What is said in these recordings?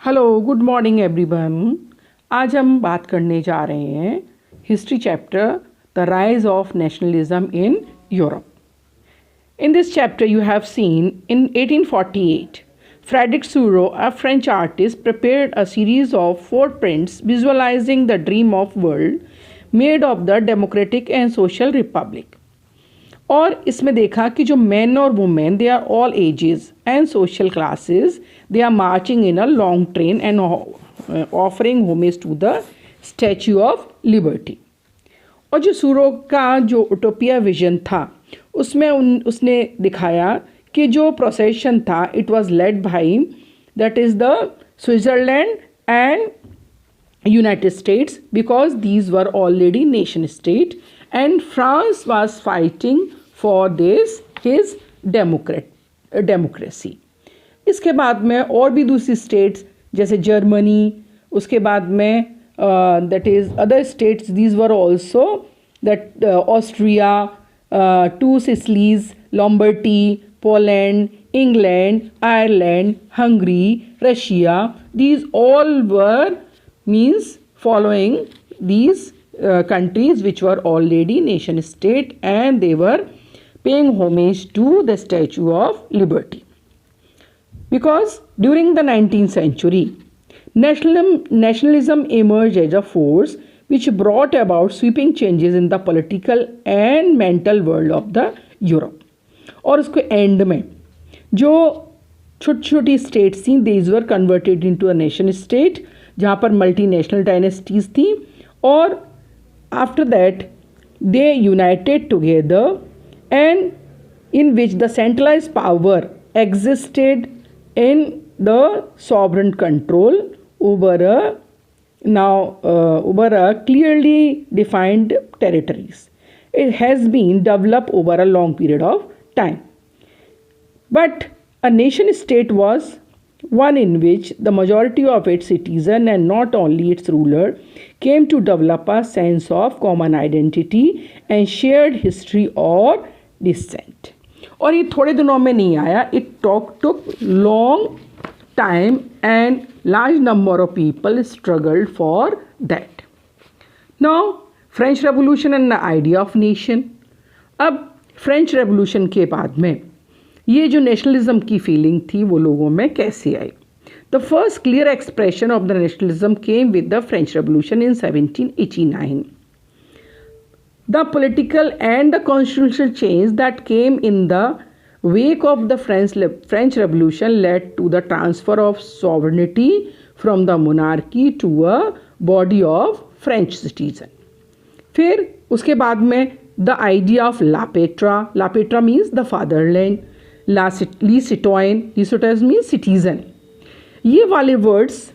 Hello, good morning everyone. आज हम बात करने जा रहे हैं history chapter the rise of nationalism in Europe. In this chapter, you have seen in 1848, Frederick Suro, a French artist, prepared a series of 4 prints visualizing the dream of world made of the democratic and social republic. और इसमें देखा कि जो man और women they are all ages and social classes they are marching in a long train and offering homage to the Statue of Liberty. और जो सूरो का जो उटोपिया विजन था उसमें उसने दिखाया कि जो प्रोसेशन था it was led by that is the Switzerland and United States because these were already nation state and France was fighting for this his democracy. इसके बाद में और भी दूसरी स्टेट्स जैसे जर्मनी, उसके बाद में that is other states these were also that Austria, 2 Sicilies, Lombardy, Poland, England, Ireland, Hungary, Russia, these all were means following these countries which were already nation state and they were paying homage to the Statue of Liberty. Because during the 19th century, nationalism emerged as a force which brought about sweeping changes in the political and mental world of the Europe. और उसके and में जो छोटी छोटी states थी these were converted into a nation state जहाँ पर multinational dynasties थी और after that they United together and in which the centralised power existed in the sovereign control over a clearly defined territories. It has been developed over a long period of time. But a nation state was one in which the majority of its citizens and not only its ruler came to develop a sense of common identity and shared history or descent. और ये थोड़े दिनों में नहीं आया, it took long time and large number of people struggled for that. Now French Revolution and the idea of nation. अब French revolution के बाद में ये जो नेशनलिज्म की फीलिंग थी वो लोगों में कैसे आई? The first clear expression of the nationalism came with the French revolution in 1789. The political and the constitutional change that came in the wake of the French Revolution led to the transfer of sovereignty from the monarchy to a body of French citizen. फिर उसके बाद में the idea of la patra means the fatherland, le citoyen means citizen, ये वाले words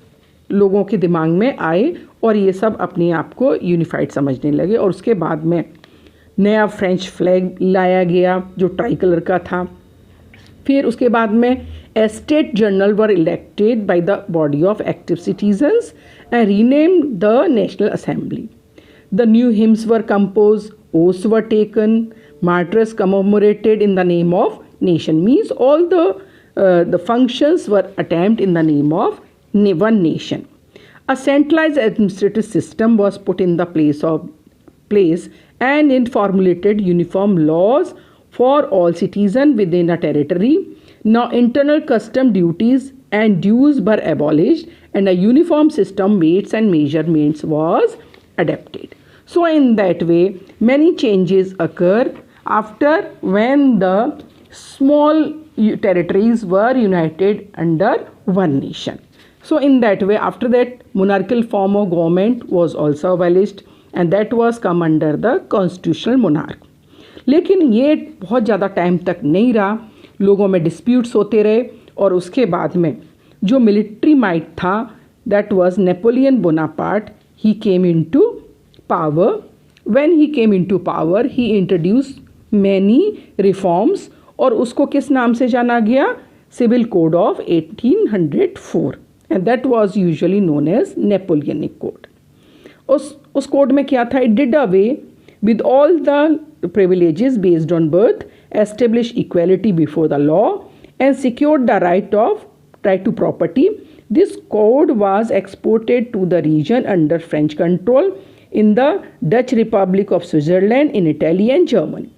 लोगों के दिमाग में आए और ये सब अपने आप को यूनिफाइड समझने लगे। और उसके बाद में नया फ्रेंच फ्लैग लाया गया जो ट्राई कलर का था। फिर उसके बाद में state general were elected by the body of active citizens and renamed the national assembly. The new hymns were compose, oaths were taken, martyrs commemorated in the name of nation, means all the functions were attempted in the name of one nation. A centralized administrative system was put in the place and it formulated uniform laws for all citizens within a territory. Now internal custom duties and dues were abolished and a uniform system weights and measurements was adopted. So in that way many changes occur after when the small territories were united under one nation. So in that way after that monarchical form of government was also abolished and that was come under the constitutional monarch. लेकिन ये बहुत ज़्यादा time तक नहीं रहा, लोगों में disputes होते रहे और उसके बाद में जो मिलिट्री माइट था that was Napoleon Bonaparte, he came into power. When he came into power, he introduced many reforms और उसको किस नाम से जाना गया? Civil code of 1804 and that was usually known as Napoleonic Code. उस कोड में क्या था? It did away with all the privileges based on birth, established equality before the law and secured the right to property This code was exported to the region under French control in the Dutch Republic of Switzerland, in Italy and Germany.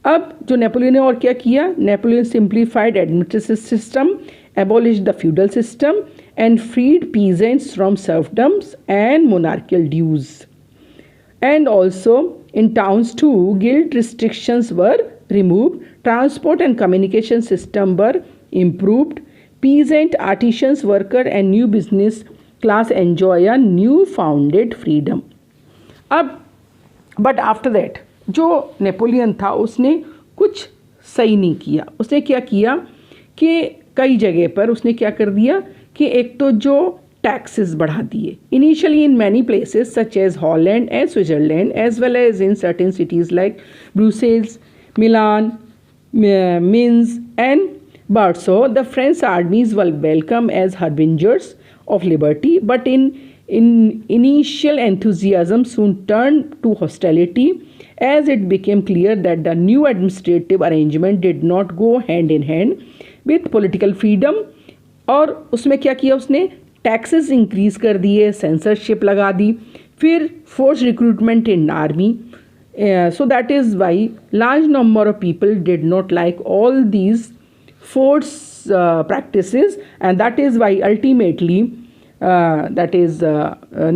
अब जो Napoleon ने और क्या किया, Napoleon simplified administrative system, abolished the feudal system and freed peasants from serfdoms and monarchical dues. And also in towns too, guild restrictions were removed, transport and communication system were improved, peasant, artisans, worker and new business class enjoy a new founded freedom. अब but after that जो Napoleon था उसने कुछ सही नहीं किया. उसने क्या किया कि कई जगह पर उसने क्या कर दिया कि एक तो जो टैक्सेस बढ़ा दिए. Initially in many places such as Holland and Switzerland as well as in certain cities like Brussels, Milan, Mainz and Warsaw, the French armies were welcome as harbingers of liberty, but in initial enthusiasm soon turned to hostility as it became clear that the new administrative arrangement did not go hand in hand with political freedom. और उसमें क्या किया उसने, taxes increase कर दिए, censorship लगा दी, फिर force recruitment in army. So that is why large number of people did not like all these force practices, and that is why ultimately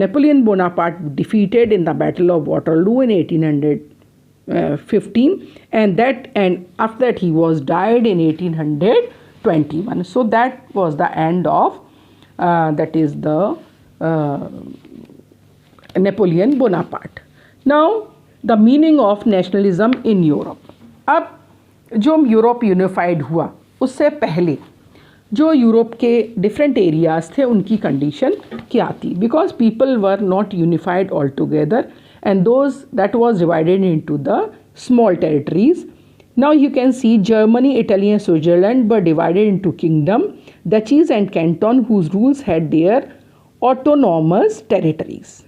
Napoleon Bonaparte defeated in the Battle of Waterloo in 1815, and after that he was died in 1821. So that was the end of the Napoleon Bonaparte. Now the meaning of nationalism in Europe. अब जो Europe unified हुआ उससे पहले जो Europe के different areas थे उनकी condition क्या थी, because people were not unified all together and those that was divided into the small territories. Now you can see Germany, Italy and Switzerland were divided into kingdom, duchies and canton whose rules had their autonomous territories.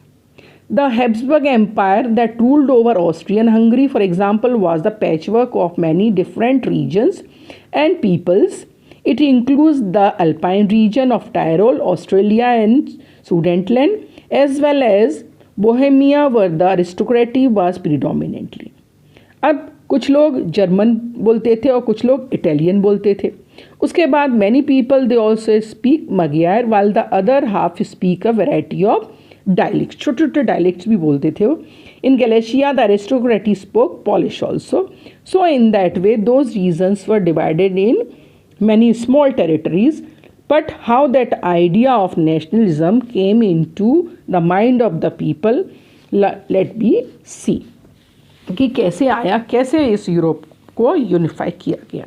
The Habsburg Empire that ruled over Austrian Hungary, for example, was the patchwork of many different regions and peoples. It includes the Alpine region of Tyrol, Australia and Sudetenland, as well as Bohemia, where the aristocracy was predominantly. अब कुछ लोग German बोलते थे और कुछ लोग Italian बोलते थे. उसके बाद many people they also speak Magyar, while the other half speak a variety of dialects. छोटे छोटे dialects भी बोलते थे वो. In Galicia, the aristocracy spoke Polish also. So in that way, those regions were divided in many small territories. But how that idea of nationalism came into the mind of the people, let me see. कि कैसे आया, कैसे इस Europe को unify किया गया.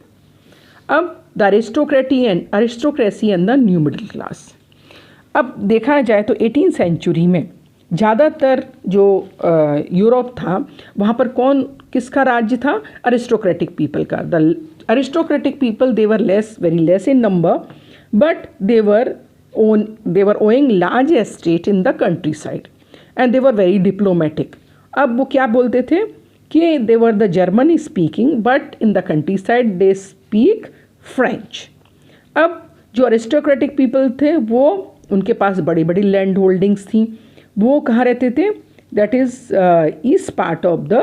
अब the aristocracy and the new middle class. अब देखा जाए तो 18th सेंचुरी में ज़्यादातर जो यूरोप था वहाँ पर किसका राज्य था, अरिस्टोक्रेटिक पीपल का. The aristocratic people they were very less in number, but they were owing large estate in the countryside and they were very diplomatic. अब वो क्या बोलते थे कि they were the Germany speaking, but in the countryside they speak French. अब जो aristocratic people थे वो उनके पास बड़ी बड़ी लैंड होल्डिंग्स थी. वो कहाँ रहते थे, that is east part of the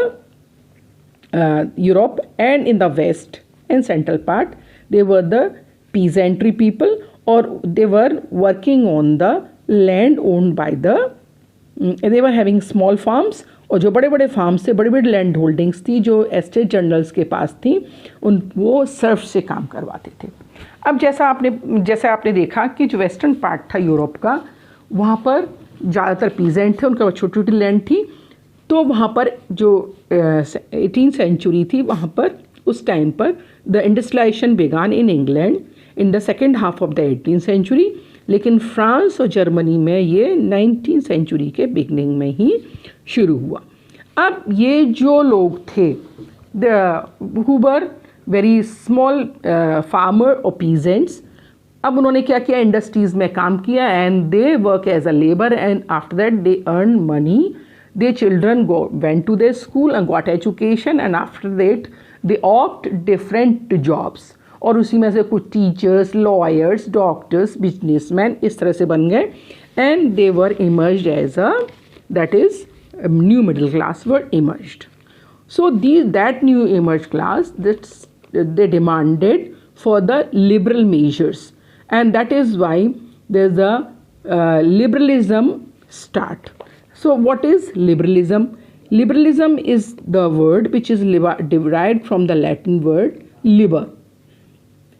Europe and in the west and central part they were the peasantry people, और they were working on the land owned by the they were having small farms. और जो बड़े बड़े farms थे, बड़ी बड़ी land holdings थी जो एस्टेट जनरल्स के पास थी, वो सर्फ से काम करवाते थे. अब जैसा आपने देखा कि जो वेस्टर्न पार्ट था यूरोप का, वहाँ पर ज़्यादातर पीजेंट थे, उनका छोटी छोटी लैंड थी. तो वहाँ पर जो 18th सेंचुरी थी, वहाँ पर उस टाइम पर the industrialization began in England in the second half of the 18th century. लेकिन फ्रांस और जर्मनी में ये 19th सेंचुरी के बिगनिंग में ही शुरू हुआ. अब ये जो लोग थे who were very small farmer और पीजेंट्स, अब उन्होंने क्या किया, इंडस्ट्रीज़ में काम किया and they work as a labour and after that they earn money. They children went to their school and got education and after that they opt different jobs. और उसी में से कुछ टीचर्स, लॉयर्स, डॉक्टर्स, बिजनेसमैन इस तरह से बन गए and they were emerged as a that is new middle class were emerged. So that new emerged class they demanded for the liberal measures, and that is why there's a liberalism start. So what is liberalism? Liberalism is the word which is derived from the Latin word liber,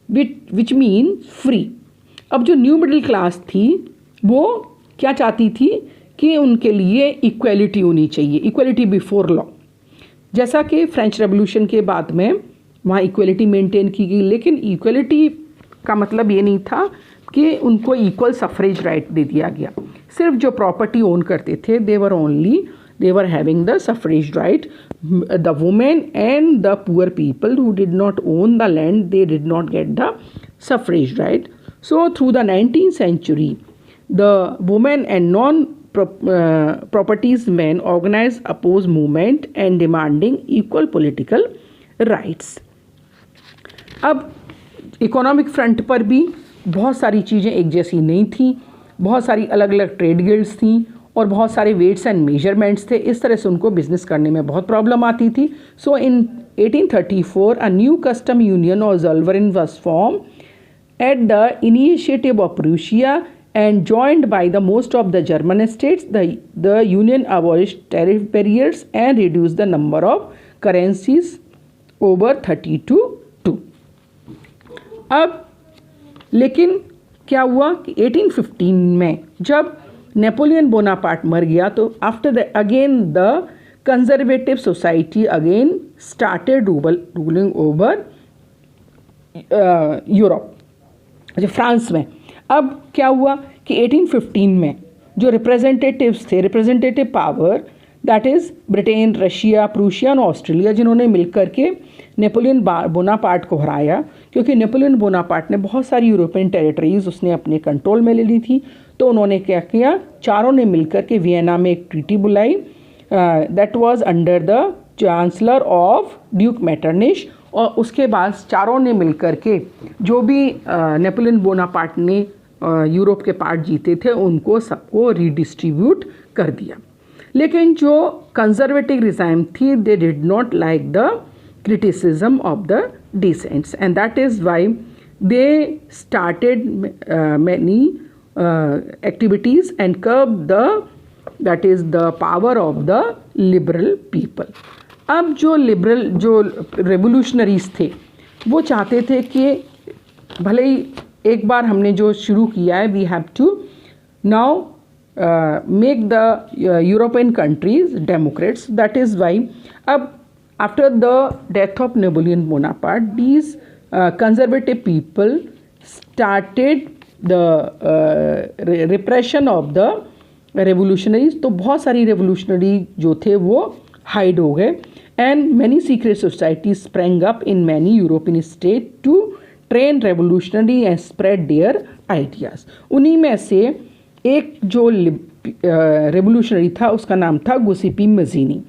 which means free. अब जो new middle class थी वो क्या चाहती थी कि उनके लिए इक्वलिटी होनी चाहिए, इक्वलिटी बिफोर लॉ. जैसा कि फ्रेंच रेवोल्यूशन के बाद में वहाँ इक्वलिटी मेंटेन की गई, लेकिन इक्वलिटी का मतलब ये नहीं था कि उनको इक्वल सफरेज राइट दे दिया गया. सिर्फ जो प्रॉपर्टी ओन करते थे they were having the suffrage right. The women and the poor people who did not own the land they did not get the suffrage right. So through the 19th century the women and non properties men organized opposed movement and demanding equal political rights. अब economic front पर भी बहुत सारी चीज़ें एक जैसी नहीं थी, बहुत सारी अलग अलग ट्रेड गिल्ड्स थी और बहुत सारे वेट्स एंड मेजरमेंट्स थे. इस तरह से उनको बिजनेस करने में बहुत प्रॉब्लम आती थी. सो इन 1834 अ न्यू कस्टम यूनियन और ज़ोल्वरिन was form at the initiative of Prussia and joined by the most of the German states. The union abolished tariff barriers and reduced the number of currencies over 30 to 2. अब लेकिन क्या हुआ कि 1815 में जब Napoleon Bonaparte मर गया तो after the again the conservative society again started ruling over Europe, France में. अब क्या हुआ कि 1815 में जो रिप्रेजेंटेटिव्स थे, representative power that is Britain, Russia, Prussia और ऑस्ट्रेलिया, जिन्होंने मिलकर के नेपोलियन बोनापार्ट को हराया, क्योंकि नेपोलियन बोनापार्ट ने बहुत सारी यूरोपियन टेरिटरीज़ उसने अपने कंट्रोल में ले ली थी. तो उन्होंने क्या किया, चारों ने मिलकर के वियना में एक ट्रीटी बुलाई that was under the chancellor of duke Metternich. और उसके बाद चारों ने मिलकर के जो भी नेपोलियन बोनापार्ट ने यूरोप के पार्ट जीते थे उनको सबको रीडिस्ट्रीब्यूट कर दिया. लेकिन जो कंजर्वेटिव रिजाइम थी they did not like the criticism of the dissents and that is why they started many activities and curb that is the power of the liberal people. अब जो रेवोल्यूशनरीज थे वो चाहते थे कि भले ही एक बार हमने जो शुरू किया है we have to now make the European countries democrats. That is why अब after the death of Napoleon Bonaparte these conservative people started the repression of the revolutionaries. तो बहुत सारी रेवोल्यूशनरी जो थे वो हाइड हो गए and many secret societies sprang up in many European state to train revolutionary and spread their ideas. उन्हीं में से एक जो रेवोल्यूशनरी था उसका नाम था Giuseppe Mazzini.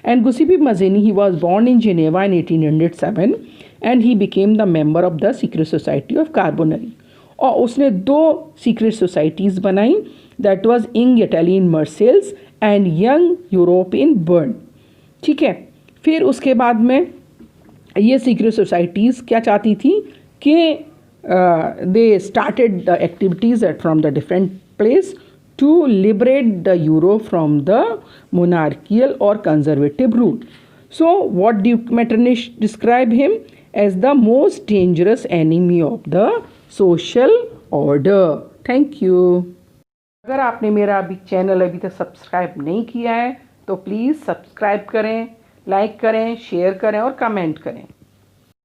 And Giuseppe Mazzini he was born in Geneva in 1807 and he became the member of the secret society of Carbonari. और उसने 2 सीक्रेट सोसाइटीज़ बनाई that was young Italy in Marseilles and young Europe in Berne. ठीक है, फिर उसके बाद में ये सीक्रेट सोसाइटीज़ क्या चाहती थी कि they started the activities from the different place to liberate the Europe from the monarchial और conservative rule. So what duke Metternich describe him as the most dangerous enemy of the social order. Thank you. अगर आपने मेरा अभी channel अभी तक subscribe नहीं किया है तो प्लीज़ सब्सक्राइब करें, लाइक करें, शेयर करें और कमेंट करें.